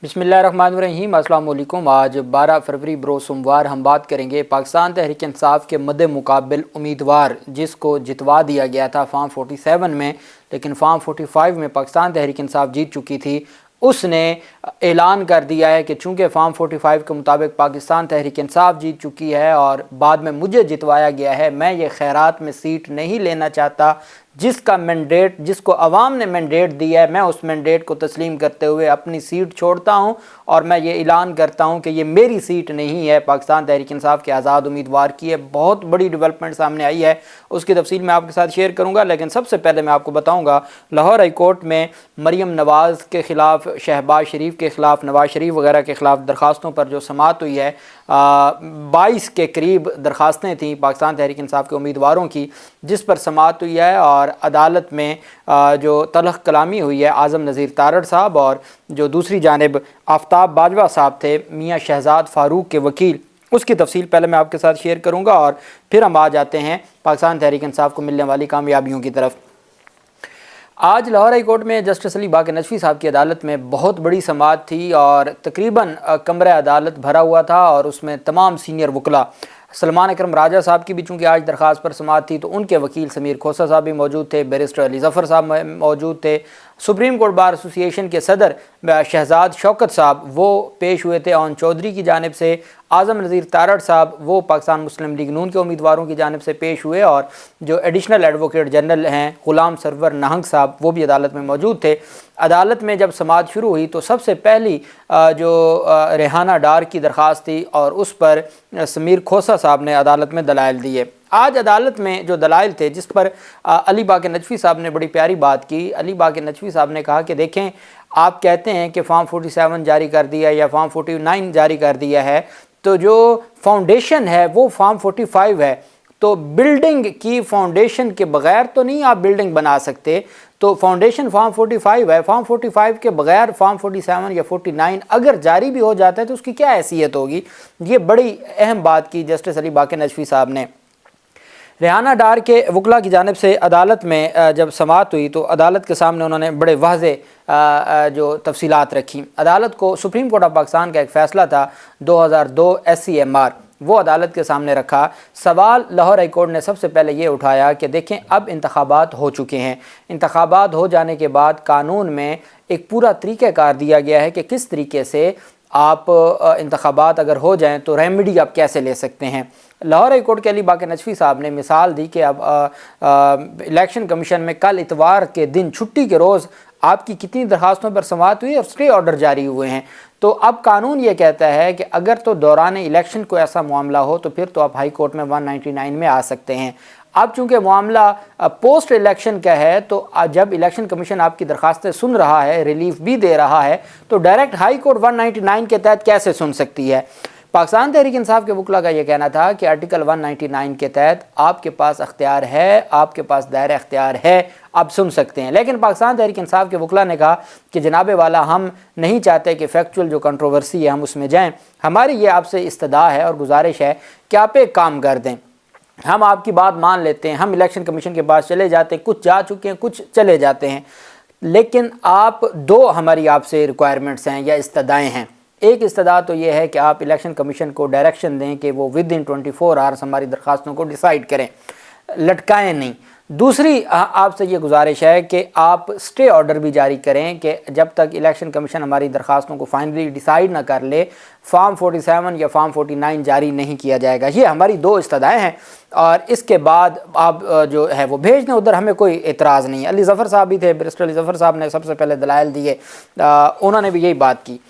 बिस्मिल्लाहिर्रहमानिर्रहीम। अस्सलाम वालेकुम। आज 12 फरवरी बरोज़ सोमवार हम बात करेंगे पाकिस्तान तहरीक इंसाफ के मद्दे मुकाबिल उम्मीदवार जिसको जितवा दिया गया था फॉर्म 47 में, लेकिन फॉर्म 45 में पाकिस्तान तहरीक इंसाफ जीत चुकी थी। उसने ऐलान कर दिया है कि चूँकि फॉर्म 45 के मुताबिक पाकिस्तान तहरीक इंसाफ जीत चुकी है और बाद में मुझे जितवाया गया है, मैं ये खैरात में सीट नहीं लेना चाहता। जिसका मैंडेट, जिसको अवाम ने मैंडेट दिया है, मैं उस मैंडेट को तस्लीम करते हुए अपनी सीट छोड़ता हूं और मैं ये ऐलान करता हूं कि ये मेरी सीट नहीं है, पाकिस्तान तहरीक इंसाफ के आज़ाद उम्मीदवार की है। बहुत बड़ी डेवलपमेंट सामने आई है, उसकी तफसील मैं आपके साथ शेयर करूंगा। लेकिन सबसे पहले मैं आपको बताऊंगा लाहौर हाई कोर्ट में मरियम नवाज़ के ख़िलाफ़, शहबाज शरीफ के ख़िलाफ़, नवाज़ शरीफ वगैरह के ख़िलाफ़ दरखास्तों पर जो समाअत हुई है, 22 के करीब दरखास्तें थीं पाकिस्तान तहरीक इंसाफ के उम्मीदवारों की, जिस पर समाअत हुई है। और अदालत में जो तलख कलामी हुई है आज़म नज़ीर तारड़ साहब और जो दूसरी जानिब आफ्ताब बाजवा साहब थे, मियाँ शहजाद फ़ारूक के वकील, उसकी तफसील पहले मैं आपके साथ शेयर करूँगा और फिर हम आ जाते हैं पाकिस्तान तहरीक इंसाफ को मिलने वाली कामयाबियों की तरफ। आज लाहौर हाई कोर्ट में जस्टिस अली बाक़र नजफ़ी साहब की अदालत में बहुत बड़ी समाअत थी और तकरीबन कमरा अदालत भरा हुआ था और उसमें तमाम सीनियर वकला, सलमान अकरम राजा साहब की भी चूँकि आज दरख्वास्त पर समाअत थी तो उनके वकील समीर खोसा साहब भी मौजूद थे, बैरिस्टर अली ज़फ़र साहब मौजूद थे, सुप्रीम कोर्ट बार एसोसिएशन के सदर शहजाद शौकत साहब वो पेश हुए थे ऑन चौधरी की जानिब से, आज़म नज़ीर तारड़ साहब वो पाकिस्तान मुस्लिम लीग नून के उम्मीदवारों की जानिब से पेश हुए और जो एडिशनल एडवोकेट जनरल हैं ग़ुलाम सरवर नाहंग साहब वो भी अदालत में मौजूद थे। अदालत में जब समाअत शुरू हुई तो सबसे पहली जो रेहाना डार की दरख्वास्त थी और उस पर समीर खोसा साहब ने अदालत में दलाइल दिए। आज अदालत में जो दलाइल थे जिस पर अली बाक़र नजफ़ी साहब ने बड़ी प्यारी बात की। अली बाक़र नजफ़ी साहब ने कहा कि देखें, आप कहते हैं कि फॉर्म 47 जारी कर दिया या फॉर्म 49 जारी कर दिया है, तो जो फाउंडेशन है वो फॉर्म 45 है, तो बिल्डिंग की फाउंडेशन के बगैर तो नहीं आप बिल्डिंग बना सकते। तो फाउंडेशन फॉर्म 45 है, फॉर्म 45 के बगैर फॉर्म 47 या 49 अगर जारी भी हो जाता है तो उसकी क्या हैसियत होगी। ये बड़ी अहम बात की जस्टिस अली बाक़र नजफ़ी साहब ने। रेहाना डार के वकला की जानिब से अदालत में जब समाअत हुई तो अदालत के सामने उन्होंने बड़े वाज़ेह जो तफसीलात रखी। अदालत को सुप्रीम कोर्ट ऑफ पाकिस्तान का एक फ़ैसला था 2002 SCMR, वो अदालत के सामने रखा। सवाल लाहौर हाई कोर्ट ने सबसे पहले ये उठाया कि देखें, अब इंतखाबात हो चुके हैं, इंतखाबात हो जाने के बाद कानून में एक पूरा तरीक़ाकार दिया गया है कि किस तरीके से आप इंतखाबात अगर हो जाएं तो रेमेडी आप कैसे ले सकते हैं। लाहौर हाई कोर्ट के अली बाक़र नजफ़ी साहब ने मिसाल दी कि अब इलेक्शन कमीशन में कल इतवार के दिन छुट्टी के रोज़ आपकी कितनी दरखास्तों पर समाअत हुई और स्टे ऑर्डर जारी हुए हैं। तो अब कानून ये कहता है कि अगर तो दौरान इलेक्शन को ऐसा मामला हो तो फिर तो आप हाई कोर्ट में 199 में आ सकते हैं। अब चूँकि मामला पोस्ट इलेक्शन का है तो जब इलेक्शन कमीशन आपकी दरखास्तें सुन रहा है, रिलीफ भी दे रहा है, तो डायरेक्ट हाई कोर्ट 199 के तहत कैसे सुन सकती है। पाकिस्तान तहरीक इंसाफ के वकला का यह कहना था कि आर्टिकल 199 के तहत आपके पास अख्तियार है, आपके पास दायरा अख्तियार है, आप सुन सकते हैं। लेकिन पाकिस्तान तहरीक इंसाफ के वकला ने कहा कि जनाब वाला, हम नहीं चाहते कि फैक्चुअल जो कंट्रोवर्सी है हम उसमें जाएँ। हमारी ये आपसे इस्तदा है और गुजारिश है कि आप एक काम कर दें, हम आपकी बात मान लेते हैं, हम इलेक्शन कमीशन के पास चले जाते हैं, कुछ जा चुके हैं, कुछ चले जाते हैं, लेकिन आप दो हमारी आपसे रिक्वायरमेंट्स हैं या इस्तदाएँ हैं। एक इस्तदा तो ये है कि आप इलेक्शन कमीशन को डायरेक्शन दें कि वो विद इन 24 आवर्स हमारी दरख्वास्तों को डिसाइड करें, लटकाएं नहीं। दूसरी आपसे ये गुजारिश है कि आप स्टे ऑर्डर भी जारी करें कि जब तक इलेक्शन कमीशन हमारी दरख्वास्तों को फाइनली डिसाइड ना कर ले, फॉर्म 47 या फॉर्म 49 जारी नहीं किया जाएगा। ये हमारी दो इस्तदाएँ हैं और इसके बाद आप जो है वो भेज दें उधर, हमें कोई एतराज़ नहीं है। अली ज़फ़र साहब भी थे, बैरिस्टर अली ज़फ़र साहब ने सबसे पहले दलाइल दिए, उन्होंने भी यही बात की।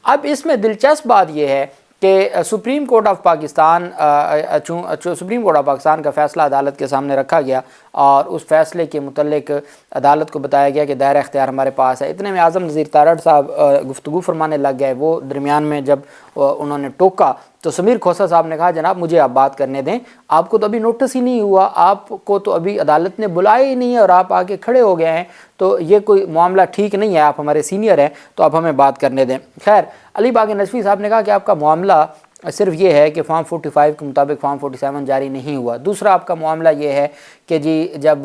अब इसमें दिलचस्प बात यह है कि सुप्रीम कोर्ट ऑफ पाकिस्तान का फ़ैसला अदालत के सामने रखा गया और उस फ़ैसले के मुतल्लिक अदालत को बताया गया कि दायरा इख्तियार हमारे पास है। इतने में आज़म नज़ीर तारड़ साहब गुफ्तगू फरमाने लग गए। वो दरमियान में जब उन्होंने टोका तो समीर खोसा साहब ने कहा, जनाब मुझे आप बात करने दें, आपको तो अभी नोटिस ही नहीं हुआ, आपको तो अभी अदालत ने बुलाया ही नहीं है और आप आके खड़े हो गए हैं, तो ये कोई मामला ठीक नहीं है, आप हमारे सीनियर हैं तो आप हमें बात करने दें। खैर, अली बाक़र नजफ़ी साहब ने कहा कि आपका मामला सिर्फ ये है कि फॉर्म 45 के मुताबिक फॉर्म 47 जारी नहीं हुआ। दूसरा आपका मामला ये है कि जी जब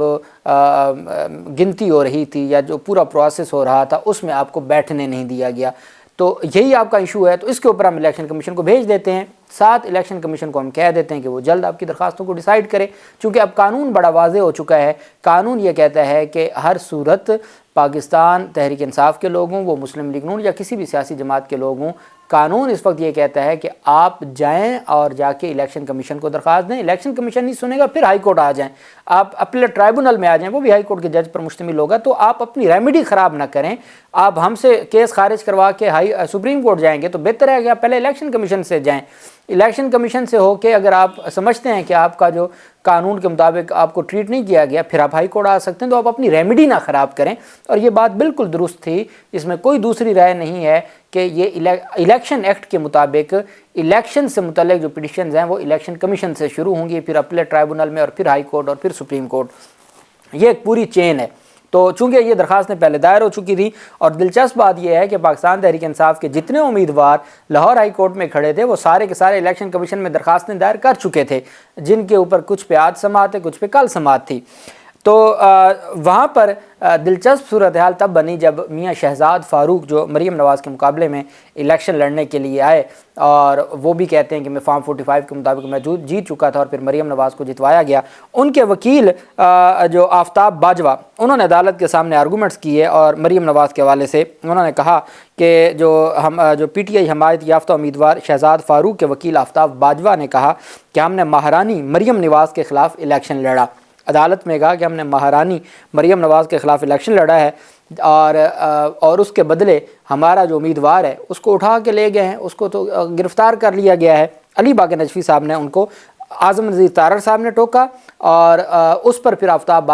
गिनती हो रही थी या जो पूरा प्रोसेस हो रहा था उसमें आपको बैठने नहीं दिया गया। تو یہی آپ کا ایشو ہے، تو اس کے اوپر ہم الیکشن کمیشن کو بھیج دیتے ہیں، ساتھ الیکشن کمیشن کو ہم کہہ دیتے ہیں کہ وہ جلد آپ کی درخواستوں کو ڈیسائیڈ کرے، چونکہ اب قانون بڑا واضح ہو چکا ہے۔ قانون یہ کہتا ہے کہ ہر صورت پاکستان تحریک انصاف کے لوگ ہوں، وہ مسلم لیگ نون یا کسی بھی سیاسی جماعت کے لوگ ہوں، قانون اس وقت یہ کہتا ہے کہ آپ جائیں اور جا کے الیکشن کمیشن کو درخواست دیں، الیکشن کمیشن نہیں سنے گا پھر ہائی کورٹ آ جائیں، آپ اپیلیٹ ٹرائبونل میں آ جائیں، وہ بھی ہائی کورٹ کے جج پر مشتمل ہوگا، تو آپ اپنی ریمیڈی خراب نہ کریں۔ آپ ہم سے کیس خارج کروا کے سپریم کورٹ جائیں گے تو بہتر ہے کہ آپ پہلے الیکشن کمیشن سے جائیں، الیکشن کمیشن سے ہو کے اگر آپ سمجھتے ہیں کہ آپ کا جو قانون کے مطابق آپ کو ٹریٹ نہیں کیا گیا، پھر آپ ہائی کورٹ آ سکتے ہیں، تو آپ اپنی ریمیڈی نہ خراب کریں۔ اور یہ بات بالکل درست تھی، اس میں کوئی دوسری رائے نہیں ہے کہ یہ الیکشن ایکٹ کے مطابق الیکشن سے متعلق جو پٹیشنز ہیں وہ الیکشن کمیشن سے شروع ہوں گی، پھر اپیلیٹ ٹرائبونل میں، اور پھر ہائی کورٹ، اور پھر سپریم کورٹ، یہ ایک پوری چین ہے۔ تو چونکہ یہ درخواستیں پہلے دائر ہو چکی تھی، اور دلچسپ بات یہ ہے کہ پاکستان تحریک انصاف کے جتنے امیدوار لاہور ہائی کورٹ میں کھڑے تھے وہ سارے کے سارے الیکشن کمیشن میں درخواستیں دائر کر چکے تھے، جن کے اوپر کچھ پہ آج سماعت ہے، کچھ پہ کل سماعت تھی۔ تو وہاں پر دلچسپ صورتحال تب بنی جب میاں شہزاد فاروق جو مریم نواز کے مقابلے میں الیکشن لڑنے کے لیے آئے، اور وہ بھی کہتے ہیں کہ میں فارم 45 کے مطابق میں جیت چکا تھا، اور پھر مریم نواز کو جتوایا گیا۔ ان کے وکیل جو آفتاب باجوہ، انہوں نے عدالت کے سامنے آرگومنٹس کیے، اور مریم نواز کے حوالے سے انہوں نے کہا کہ جو پی ٹی آئی حمایت یافتہ امیدوار شہزاد فاروق کے وکیل آفتاب باجوہ نے کہا کہ ہم نے مہارانی مریم نواز کے خلاف الیکشن لڑا۔ عدالت میں کہا کہ ہم نے مہارانی مریم نواز کے خلاف الیکشن لڑا ہے، اور اس کے بدلے ہمارا جو امیدوار ہے اس کو اٹھا کے لے گئے ہیں، اس کو تو گرفتار کر لیا گیا ہے۔ علی باقر نجفی صاحب نے ان کو اعظم نذیر تارڑ صاحب نے ٹوکا، اور اس پر پھر آفتاب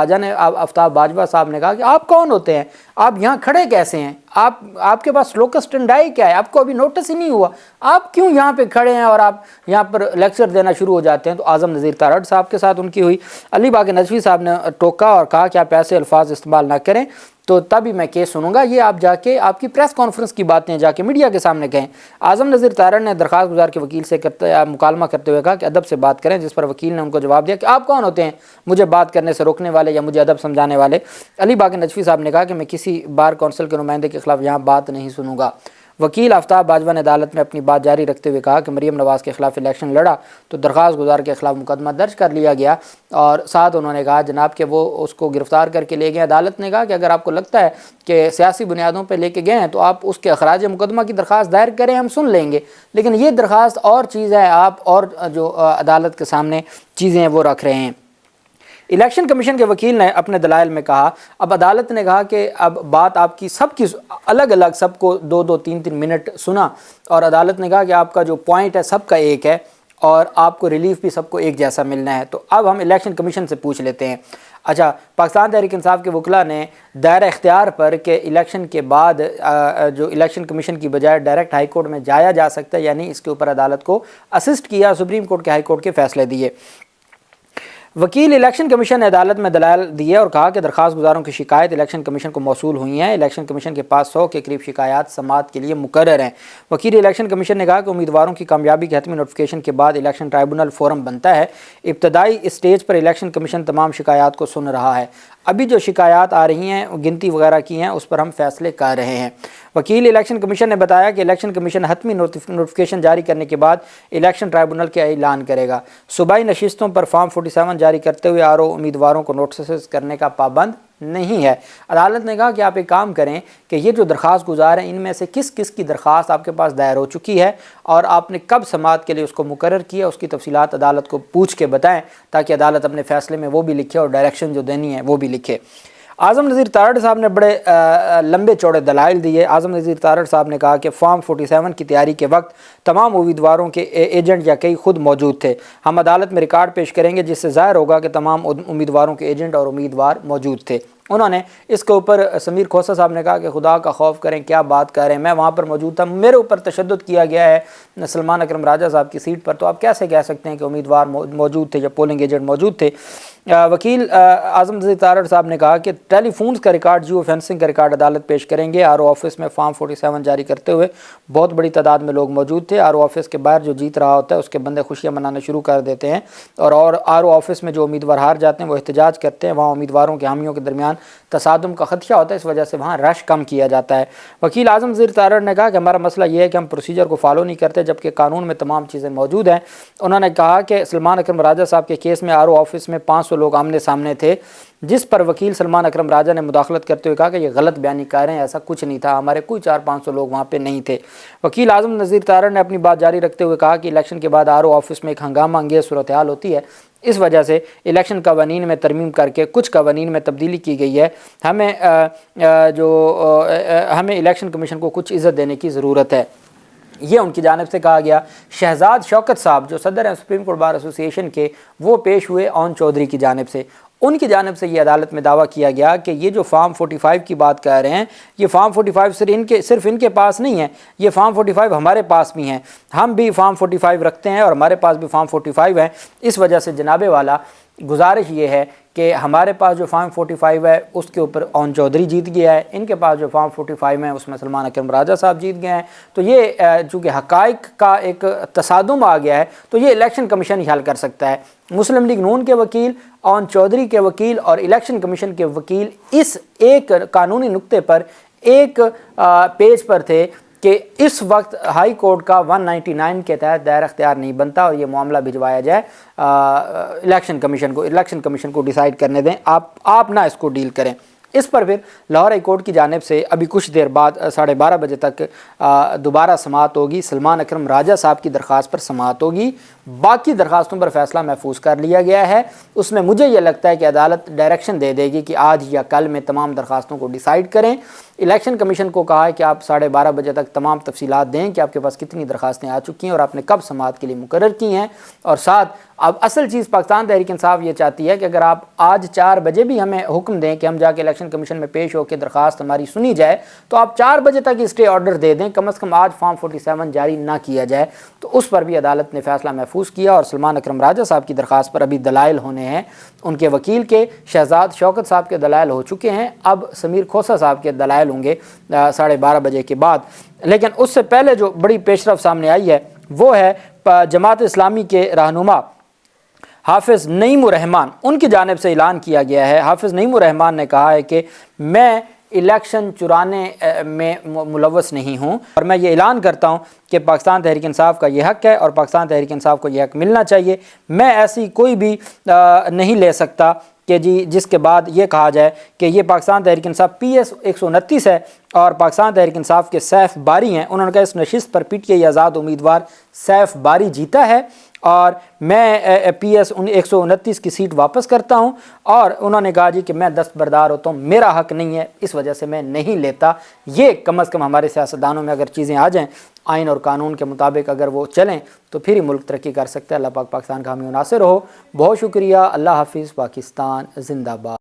باجوہ صاحب نے کہا کہ آپ کون ہوتے ہیں، آپ یہاں کھڑے کیسے ہیں، آپ کے پاس لوکس ٹنڈائی کیا ہے، آپ کو ابھی نوٹس ہی نہیں ہوا، آپ کیوں یہاں پہ کھڑے ہیں اور آپ یہاں پر لیکچر دینا شروع ہو جاتے ہیں۔ تو اعظم نذیر تارڑ صاحب کے ساتھ ان کی ہوئی۔ علی باقر نجفی صاحب نے ٹوکا اور کہا کہ آپ ایسے الفاظ استعمال نہ کریں، تو تبھی میں کیس سنوں گا، یہ آپ جا کے آپ کی پریس کانفرنس کی باتیں جا کے میڈیا کے سامنے کہیں۔ اعظم نذیر تارڑ نے درخواست گزار کے وکیل سے مکالمہ کرتے ہوئے کہا کہ ادب سے بات کریں، جس پر وکیل نے ان کو جواب دیا کہ آپ کون ہوتے ہیں مجھے بات کرنے سے روکنے والے یا مجھے ادب سمجھانے والے۔ علی باقر نجفی صاحب نے کہا کہ میں کسی بار کونسل کے نمائندے کے خلاف یہاں بات نہیں سنوں گا۔ وکیل آفتاب باجوہ نے عدالت میں اپنی بات جاری رکھتے ہوئے کہا کہ مریم نواز کے خلاف الیکشن لڑا تو درخواست گزار کے خلاف مقدمہ درج کر لیا گیا، اور ساتھ انہوں نے کہا جناب کہ وہ اس کو گرفتار کر کے لے گئے۔ عدالت نے کہا کہ اگر آپ کو لگتا ہے کہ سیاسی بنیادوں پہ لے کے گئے ہیں تو آپ اس کے اخراج مقدمہ کی درخواست دائر کریں، ہم سن لیں گے، لیکن یہ درخواست اور چیز ہے، آپ اور جو عدالت کے سامنے چیزیں ہیں وہ رکھ رہے ہیں۔ الیکشن کمیشن کے وکیل نے اپنے دلائل میں کہا، اب عدالت نے کہا کہ اب بات آپ کی سب کی الگ الگ، سب کو 2-3 منٹ سنا، اور عدالت نے کہا کہ آپ کا جو پوائنٹ ہے سب کا ایک ہے، اور آپ کو ریلیف بھی سب کو ایک جیسا ملنا ہے۔ تو اب ہم الیکشن کمیشن سے پوچھ لیتے ہیں۔ اچھا، پاکستان تحریک انصاف کے وکلاء نے دائرہ اختیار پر کہ الیکشن کے بعد جو الیکشن کمیشن کی بجائے ڈائریکٹ ہائی کورٹ میں جایا جا سکتا ہے، یعنی اس کے اوپر عدالت کو اسسٹ کیا، سپریم کورٹ کے ہائی کورٹ کے فیصلے دیے۔ وکیل الیکشن کمیشن نے عدالت میں دلائل دیے اور کہا کہ درخواست گزاروں کی شکایت الیکشن کمیشن کو موصول ہوئی ہیں، الیکشن کمیشن کے پاس 100 کے قریب شکایات سماعت کے لیے مقرر ہیں۔ وکیل الیکشن کمیشن نے کہا کہ امیدواروں کی کامیابی کے حتمی نوٹیفیکیشن کے بعد الیکشن ٹرائبونل فورم بنتا ہے، ابتدائی اسٹیج پر الیکشن کمیشن تمام شکایات کو سن رہا ہے، ابھی جو شکایات آ رہی ہیں گنتی وغیرہ کی ہیں اس پر ہم فیصلے کر رہے ہیں۔ وکیل الیکشن کمیشن نے بتایا کہ الیکشن کمیشن حتمی نوٹیفیکیشن جاری کرنے کے بعد الیکشن ٹرائبونل کا اعلان کرے گا۔ صوبائی نشستوں پر فارم 47 جاری کرتے ہوئے آر او امیدواروں کو نوٹسز کرنے کا پابند نہیں ہے۔ عدالت نے کہا کہ آپ ایک کام کریں کہ یہ جو درخواست گزار ہیں ان میں سے کس کس کی درخواست آپ کے پاس دائر ہو چکی ہے اور آپ نے کب سماعت کے لیے اس کو مقرر کیا، اس کی تفصیلات عدالت کو پوچھ کے بتائیں، تاکہ عدالت اپنے فیصلے میں وہ بھی لکھے اور ڈائریکشن جو دینی ہے وہ بھی لکھے۔ اعظم نذیر تارڑ صاحب نے بڑے لمبے چوڑے دلائل دیے۔ اعظم نذیر تارڑ صاحب نے کہا کہ فارم 47 کی تیاری کے وقت تمام امیدواروں کے ایجنٹ یا کئی خود موجود تھے۔ ہم عدالت میں ریکارڈ پیش کریں گے جس سے ظاہر ہوگا کہ تمام امیدواروں کے ایجنٹ اور امیدوار موجود تھے۔ انہوں نے اس کے اوپر سمیر کھوسہ صاحب نے کہا کہ خدا کا خوف کریں، کیا بات کر رہے ہیں، میں وہاں پر موجود تھا، میرے اوپر تشدد کیا گیا ہے سلمان اکرم راجہ صاحب کی سیٹ پر، تو آپ کیسے کہہ سکتے ہیں کہ امیدوار موجود تھے یا پولنگ ایجنٹ موجود تھے۔ वकील आज़म नज़ीर तारड़ साहब ने कहा कि टेलीफोन्स का रिकॉर्ड, जियो फेंसिंग का रिकॉर्ड अदालत पेश करेंगे। आरओ ऑफिस में फॉर्म 47 जारी करते हुए बहुत बड़ी तादाद में लोग मौजूद थे। आरओ ऑफिस के बाहर जो जीत रहा होता है उसके बंदे खुशियाँ मनाना शुरू कर देते हैं, और आरओ ऑफिस में जो उम्मीदवार हार जाते हैं वो एहतजाज करते हैं। वहाँ उम्मीदवारों के हामियों के दरमियान तसादुम का खदशा होता है, इस वजह से वहाँ रश कम किया जाता है। वकील आज़म नज़ीर तारड़ ने कहा कि हमारा मसला ये है कि हम प्रोसीजर को फॉलो नहीं करते, जबकि कानून में तमाम चीज़ें मौजूद हैं। उन्होंने कहा कि सलमान अकरम राजा साहब के केस में आरओ ऑफिस में 500 लोग आमने सामने थे, जिस पर वकील सलमान अकरम राजा ने मुदाखलत करते हुए कहा कि ये गलत बयानी कर रहे हैं, ऐसा कुछ नहीं था, हमारे कोई 400-500 लोग वहाँ पे नहीं थे। वकील आज़म नज़ीर तारड़ ने अपनी बात जारी रखते हुए कहा कि इलेक्शन के बाद आरओ ऑफिस में एक हंगामा अंगेज़ सूरत हाल होती है, इस वजह से इलेक्शन कवानीन में तरमीम करके कुछ कवानीन में तब्दीली की गई है। हमें इलेक्शन कमीशन को कुछ इज़्ज़त देने की ज़रूरत है, ये उनकी जानिब से कहा गया। शहजाद शौकत साहब जो सदर हैं सुप्रीम कोर्ट बार एसोसिएशन के, वो पेश हुए ओन चौधरी की जानिब से। उनकी जानिब से ये अदालत में दावा किया गया कि ये जो फॉर्म 45 की बात कर रहे हैं, ये फॉर्म 45 सिर्फ इनके पास नहीं है, ये फॉर्म 45 हमारे पास भी हैं, हम भी फॉर्म 45 रखते हैं और हमारे पास भी फॉर्म 45 है। इस वजह से जनाबे वाला गुजारिश ये है कि हमारे पास जो फॉर्म 45 है उसके ऊपर ओन चौधरी जीत गया है, इनके पास जो फॉर्म 45 है उसमें सलमान अकरम राजा साहब जीत गए हैं। तो ये चूँकि हक़ाइक़ का एक तसादुम आ गया है, तो ये इलेक्शन कमीशन ही हल कर सकता है। मुस्लिम लीग नून के वकील, ओन चौधरी के वकील और इलेक्शन कमीशन के वकील इस एक कानूनी नुक्ते पर एक पेज पर थे कि इस वक्त हाई कोर्ट का 199 के तहत दायर अख्तियार नहीं बनता और ये मामला भिजवाया जाए इलेक्शन कमीशन को डिसाइड करने दें, आप ना इसको डील करें। इस पर फिर लाहौर हाई कोर्ट की जानिब से अभी कुछ देर बाद 12:30 बजे तक दोबारा समाअत होगी। सलमान अकरम राजा साहब की दरख्वास्त पर समाअत होगी, बाकी दरख्वास्तों पर फैसला महफूज कर लिया गया है। उसमें मुझे ये लगता है कि अदालत डायरेक्शन दे देगी कि आज या कल में तमाम दरख्वास्तों को डिसाइड करें। इलेक्शन कमीशन को कहा है कि आप 12:30 बजे तक तमाम तफसीलात दें कि आपके पास कितनी दरख्वास्तें आ चुकी हैं और आपने कब समाअत के लिए मुकर्रर की हैं। और साथ अब असल चीज़ पाकिस्तान तहरीक इंसाफ ये चाहती है कि अगर आप आज 4 बजे भी हमें हुक्म दें कि हम जाके इलेक्शन कमीशन में पेश होकर दरख्वास्त हमारी सुनी जाए, तो आप 4 बजे तक स्टे ऑर्डर दे दें, कम अज़ कम आज फॉर्म 47 जारी ना किया जाए। तो उस पर भी अदालत ने फैसला महफूज किया और सलमान अकरम राजा साहब की दरख्वास्त पर अभी दलाइल होने हैं। उनके वकील के शहजाद शौकत साहब के दलाइल हो चुके हैं, अब समीर खोसा साहब के दलाइल होंगे 12:30 बजे के बाद। लेकिन उससे पहले जो बड़ी पेशरफ सामने आई है वो है जमात इस्लामी के रहनुमा हाफिज़ नईमुर रहमान, उनकी जानिब से ऐलान किया गया है। हाफिज़ नईमुर रहमान ने कहा है कि मैं इलेक्शन चुराने में मुलव्वस नहीं हूँ और मैं ये ऐलान करता हूँ कि पाकिस्तान तहरीक इंसाफ का ये हक़ है और पाकिस्तान तहरीक इंसाफ को ये हक़ मिलना चाहिए। मैं ऐसी कोई भी नहीं ले सकता कि जी जिसके बाद ये कहा जाए कि ये पाकिस्तान तहरीक इंसाफ PS 129 है और पाकिस्तान तहरीक इंसाफ के सैफ बारी हैं। उन्होंने कहा इस नशिस्त पर PTI आज़ाद उम्मीदवार सैफ बारी जीता है और मैं PS 129 की सीट वापस करता हूं। और उन्होंने कहा जी कि मैं दस्तबरदार होता हूं, मेरा हक़ नहीं है, इस वजह से मैं नहीं लेता। ये कम अज़ कम हमारे सियासतदानों में अगर चीज़ें आ जाएँ, आइन और कानून के मुताबिक अगर वो चलें, तो फिर ही मुल्क तरक्की कर सकता है। अल्लाह पाक पाकिस्तान का हामी नासिर हो। बहुत शुक्रिया। अल्लाह हाफिज़। पाकिस्तान जिंदाबाद।